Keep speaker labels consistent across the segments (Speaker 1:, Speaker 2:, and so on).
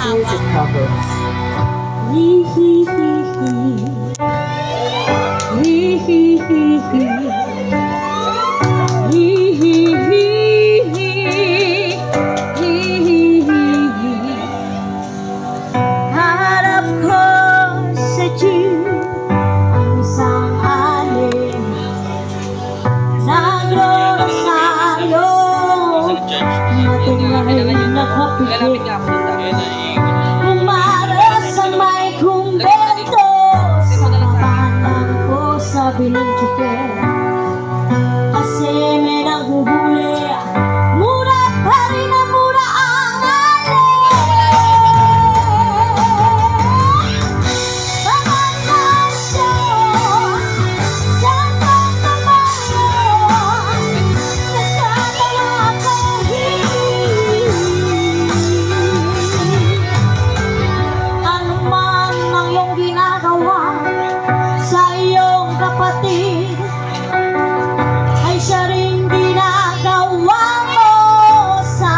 Speaker 1: music covers.
Speaker 2: Harap ko sa Diyo ang isang alin, nagrorosaryo, matingay nakapikit, umaras sa may kumbento, sa kapanan ko sabi ng tsuper, kasi may naghuhuli, mura pa rin ang mura ang alin. Ano man ang iyong ginagawa sa iyong kapatid, ay siya rin ginagawa mo sa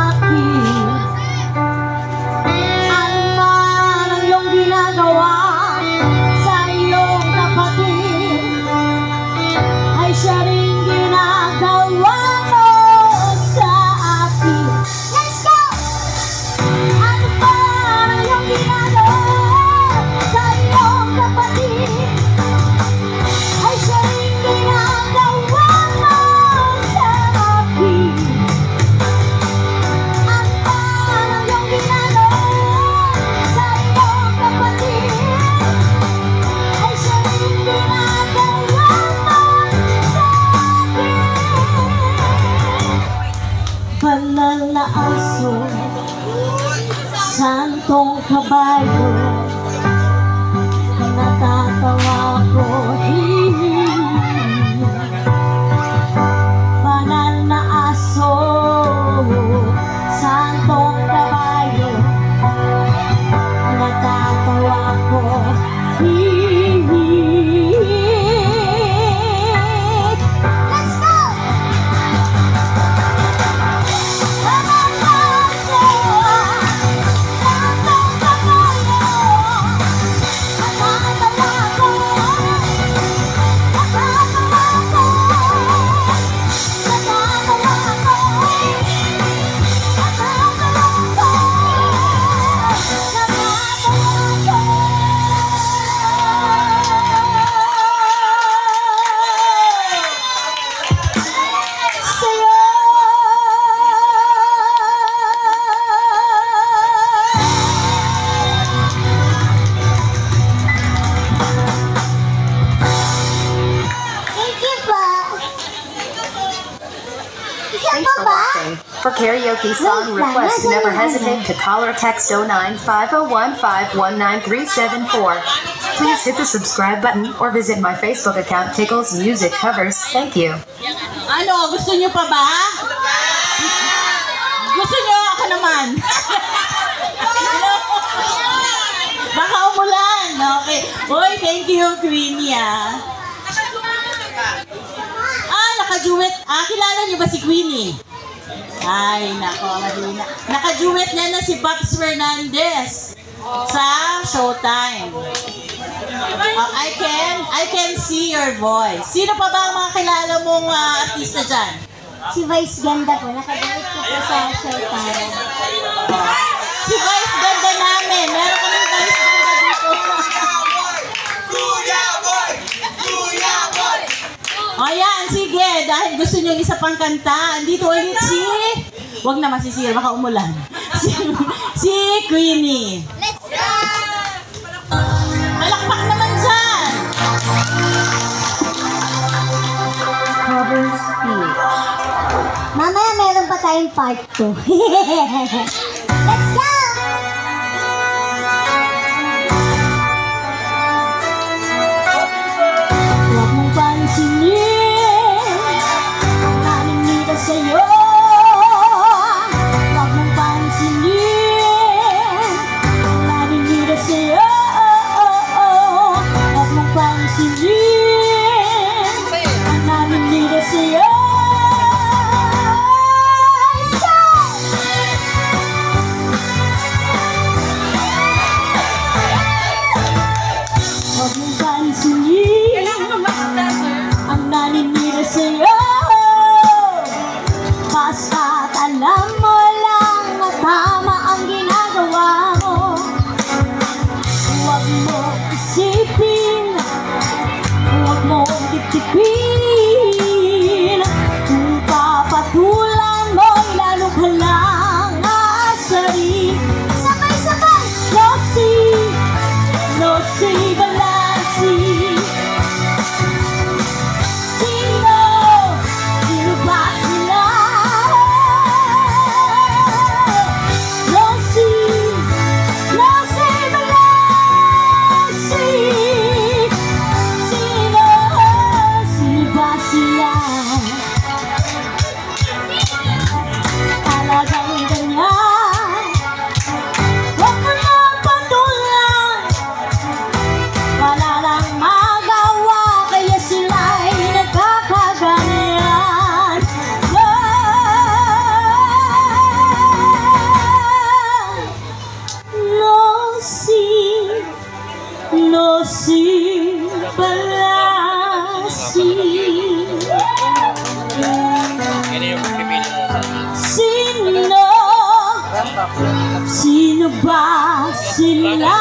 Speaker 2: akin. Ano man ang iyong ginagawa sa iyong kapatid, ay siya rin ginagawa mo sa akin. Let's go! Ano man ang iyong ginagawa sa iyong kapatid, ay siya rin ginagawa mo sa akin. Ano man ang iyong ginagawa sa iyong kapatid, ay siya rin ginagawa mo sa akin. Banal na aso, santong kabayo, natatawa ko. Banal na aso, santong kabayo, natatawa ko. Let's go! Banal na aso, santong kabayo, natatawa ko. Natatawa ko. Natatawa ko.
Speaker 1: Thanks for watching. For karaoke song requests, never hesitate to call or text 0950151937 Please hit the subscribe button or visit my Facebook account, Tickles Music Covers. Thank you.
Speaker 2: Ano, gusto nyo pa ba? Gusto nyo ako naman? Baka umulan. Okay. Uy, thank you, Queenie, naka-duet. Kilala niyo ba si Queenie? Ay, nako, Marina. Naka-duet niya na si Babs Fernandez sa Showtime. I can see your voice. Sino pa ba ang mga kilala mong artista dyan?
Speaker 3: Si Vice Ganda po, nakaduet ko po sa Showtime.
Speaker 2: Si Vice Ganda namin. Meron kaming Vice Ganda dito. O yan, sige. Dahil gusto nyo isa pang kanta, andito ulit si... Huwag na masisira, baka umulan. Si Queenie.
Speaker 3: Let's go!
Speaker 2: Malakpak naman dyan!
Speaker 3: Cover speech. Mamaya meron pa tayong part 2. Let's go! Huwag mong pansinin ang naninita sa'yo. Huwag mong pansinin ang naninita sa'yo. Huwag mong pansinin ang naninita sa'yo.
Speaker 2: ba sila?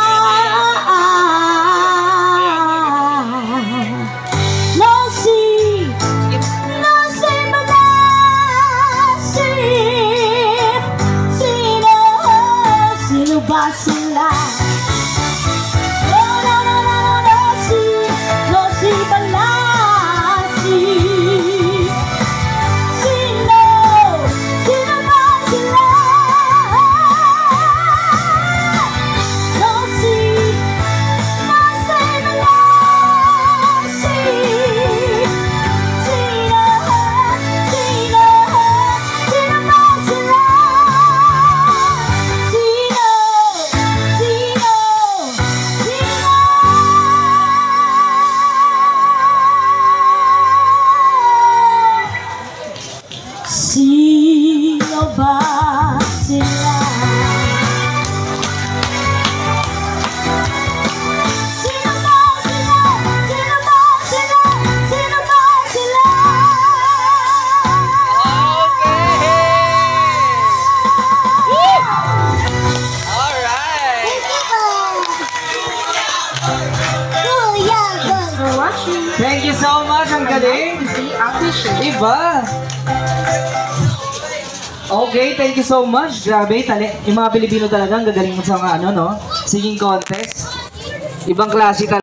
Speaker 2: Sino ba sila? Oh, no, no, no, no, no, no, si Balasi. Sino ba sila? No, si Balasi. Sino ba sila? Sino ba sila? Sino ba sila? Sino ba sila? Sino ba sila?
Speaker 4: Okay! Alright!
Speaker 1: For watching,
Speaker 4: Thank you so much, ang galing!
Speaker 1: be appreciated.
Speaker 4: Iba! Okay, thank you so much. Grabe, yung mga Pilipino talaga, ang gagaling mo sa mga ano, no? Singing contest. Ibang klase talaga.